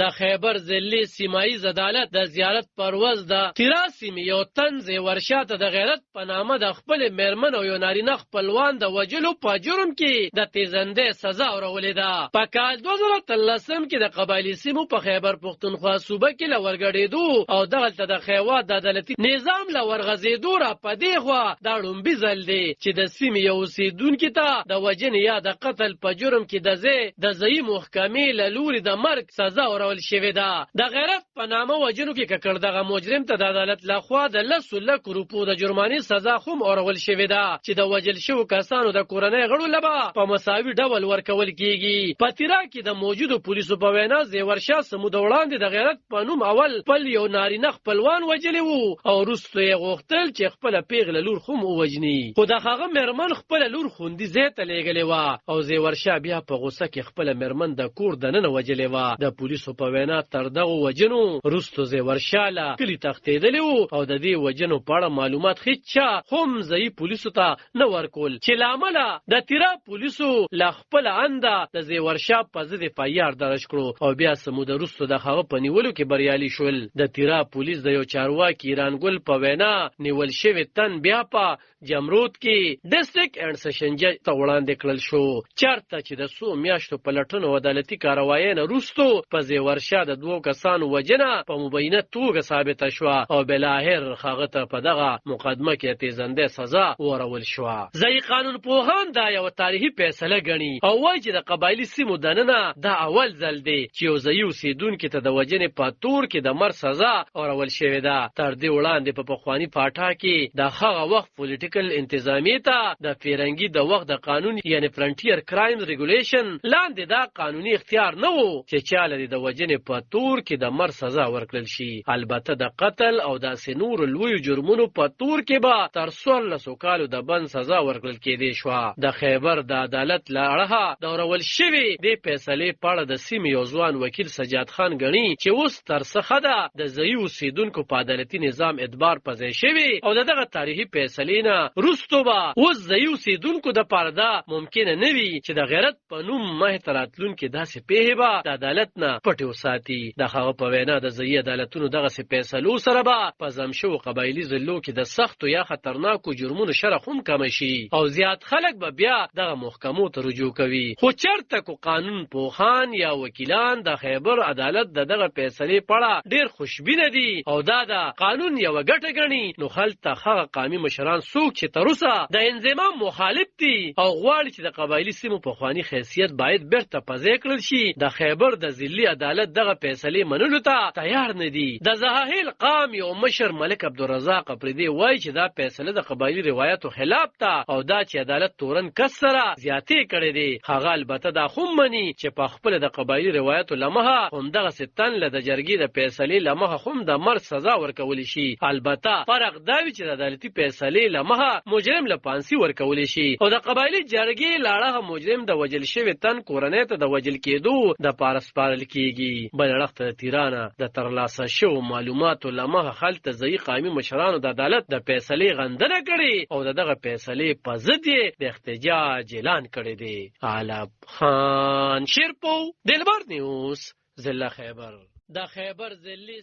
د خیبر ضلع سیمایي عدالت د زیارت پرواز د تیرا سیمې یو طنز ورشاته د غیرت په نامه د خپل میرمن او یو نارینه خپلوان د وجلو په جرم کې د تیزندې سزا ورولې ده. په کال 2013 کې د قبایلی سیمو په خیبر پښتونخوا صوبه کې لورګړېدو او دغلته د خیوات د عدالتي نظام لورغزېدو را پدې خوا دا لومبي ځل دی چې د سیمې یو اوسېدونکي ته د وژنې یا د قتل په جرم کې د ځایي محکمې له لوري د مرګ سزا ورول شوې ده. د غیرت په نامه وژنو کې ککړ دغه مجرم ته د عدالت لخوا د 10 لک روپو د جرمانې سزا هم ورول شوې ده چې د وژل شوو کسانو د کورنۍ غړو لپاره په مساوي ډول ورکول کیږي. په تیرا کې د موجودو پولیسو په وینا زیورشاه سمود وړاندې د غیرت په نوم اول خپل یو نارینه خپلوان وژلی وو او وروسته یې غوښتل چې خپله پیغله لور هم ووژني، خو د هغه میرمن خپله لور خوندي ځای ته لیږلې وه او زیورشاه بیا په غوسه کې خپله میرمن د کور دننه وژلې وه. د پولیسو په وینا تر دغو وژنو وروسته زیورشاه له کلي تښتېدلی وو او د دې وژنو په اړه معلومات هیڅ چا هم ځایي پولیسو ته نه ورکول چې له امله د تیرا پولیسو له خپله انده د زیورشاه په ضد FIR درج کړو او بیا څه موده وروسته د هغه په نیولو کې بریالي شول. د تیرا پولیس د یو چارواکي ایرانګل په وینا نیول شوی تن بیا په جمرود کې ډسټرکټ اینډ سیشن جج ته وړاندې کړل شو، چېرته چې د څو میاشتو په لټونو او عدالتي کاروایۍ نه وروستو په زیورشاه د 2 کسانو وژنه په مبینه توګه ثابته شوه او بالاخر هغه ته په دغه مقدمه کې تیزنده سزا ورول شوه. ځایي قانون پوهان دا یو تاریخي فیصله ګڼي او وایي چې د قبایلي سیمو دننه دا اول ځل دی چې یو ځایي اوسېدونکي ته د وژنې په تور کې د مرګ سزا ورول شوې ده. تر دې وړاندې په پخواني پاټا کې د هغه وخت پولیټیکل انتظامیې ته د فیرنګي د وخت د قانون یعنی فرنټیر کرایمز ریګولیشن لاندې دا قانوني اختیار نه و چې چاله د وژنې په تور کې د مرګ سزا ورکړل شي. البته د قتل او داسې نور لویو جرمونو په تور کې به تر 14 کالو د بند سزا ورکړل کېدی شوه. د خیبر د عدالت له اړخه د ورول شوې دې فیصلې په اړه د سیمې یو ځوان وکیل سجاد خان ګڼي چې اوس تر څخه ده د ځایي اوسېدونکو په عدالتي نظام اعتبار په ځای شوي او دغه تاریخي فیصلې نه وروستو به اوس ځایي اوسېدونکو دپاره دا ممکنه نه وي چې د غیرت په نوم مخې ته راتلونکې داسې پیښې به د عدالت نه پټې وساتي. د هغه په وینا د ځایي عدالتونو دغسې فیصلو سره به په ضم شوو قبایلي ضلعو کې د سختو یا خطرناکو جرمونو شرح هم کمه شي او زیات خلک به بیا دغه محکمو ته رجوع کوي. خو چېرته کو قانون پوهان یا وکیلان د خیبر عدالت د دغه فیصلې په اړه ډېر خوشبینه دي او دا د قانون یوه ګټه ګڼي، نو هلته هغه قومي مشران څوک چې تر اوسه د انضمام مخالف دي او غواړي چې د قبایلي سیمو پخواني حیثیت باید بیرته په ځای کړل شي، د خیبر د ضلعي عدالت دغه فیصلې منلو ته تیار نه دي. د زهاهیل قام یو مشر ملک عبدالرزاق اپریدي وایي چې دا فیصله د قبایلي روایتو خلاف ده او دا چې عدالت تورن کس سره زیاتې کړې دي. هغه البته دا هم مني چې په خپل د قبایلي روایتو لمحه همدغسې تن له د جرګې د فیصلې لمحه هم د مرګ سزا ورکولی شي. البته فرق دا وي چې د عدالتي فیصلې لمحه مجرم له پانسي ورکولی شي او د قبایلي جرګې له اړخه مجرم د وژل شوي تن کورنۍ ته د وژل کېدو دپاره سپارل کېږي. بل اړخ ته د تیرانه د ترلاسه شوو معلوماتو لمحه هلته ځایي قومي مشرانو د عدالت د فیصلې غندنه کړې او د دغه فیصلې په ضد یې د احتجاج اعلان کړی دی. علب خان شیرپو، دلبر نیوز، ضلع خیبر. د خیبر ضلع